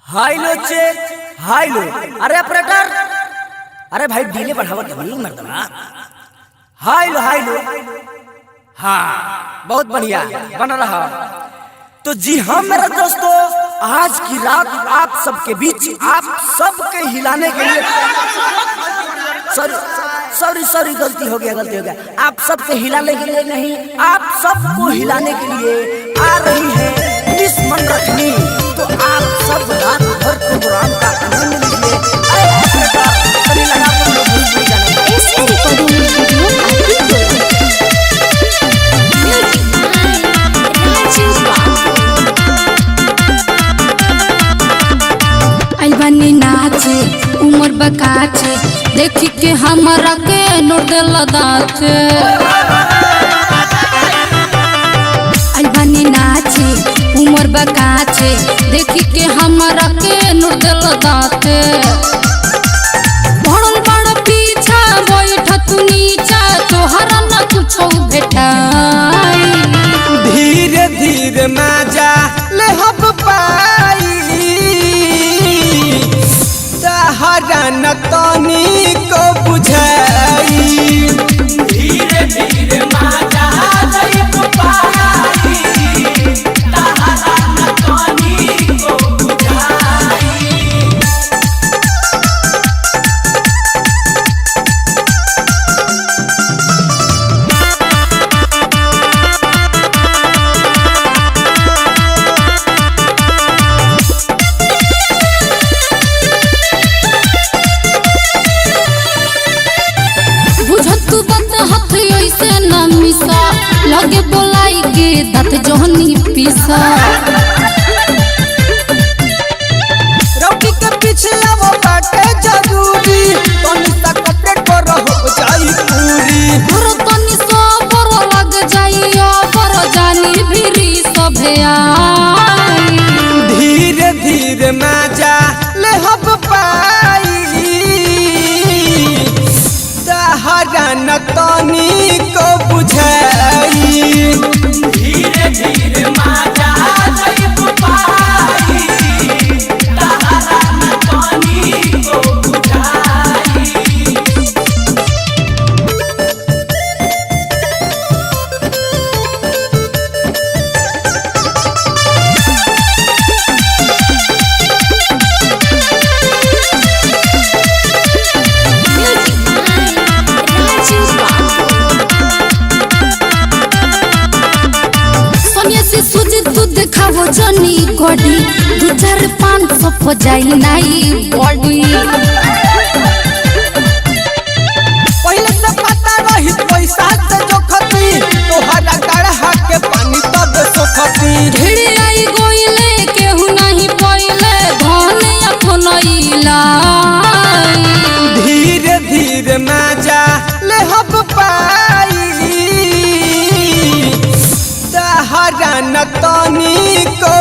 High low check high low. अरे operator, अरे भाई डीले बढ़ावा नहीं मर्दना। High low. हाँ बहुत बढ़िया बन रहा। तो जी हाँ मेरे दोस्तों, आज की रात आप सबके बीच आप सबके हिलाने के लिए सॉरी गलती हो गया। आप सबके हिलाने के लिए नहीं, आप सबको हिलाने के लिए आ रही है मिस मनरखनी। तो आप सब रात भर प्रोग्राम का आनंद लीजिए। बनी नाचे उमर बकाचे देखी के हमरा के नोट देला दाचे। बनी नाचे उमर बकाचे देखी के हमरा के नोट देला दाचे। बड़न बड़ पीछा बैठ तू नीचा तोहरा न कुछो भेटाई। धीरे धीरे मजा ले हब पाई हरा न तनी को बुझाई। धीरे धीरे मजा ले हब पाई हरा न तनी को बुझाई। लगे बोलाई के दत जोहनी पीसा। रोटी के पीछे वो बाटे जरूरी तनी सा कपड़े पर हो जाई पूरी। गुरु तनी सो पर लग जाई पर जानी भिरी सभे आई। धीरे धीरे मजा ले हब पाई हरा न तनी को बुझाई। धीरे धीरे मजा ले हब पाई हरा न तनी को बुझाई। दिखाओ जनी गोडी 2-4-5 हो जाई नाई बॉडी। पहले से पता रही पैसा से जो खती तोहरा गढ़ा के पानी तब सोखती। ढेरे आई गोइले केहू नहीं पइले धन अपनइला। धीरे धीरे मजा ले हब पाई हरा न तनी को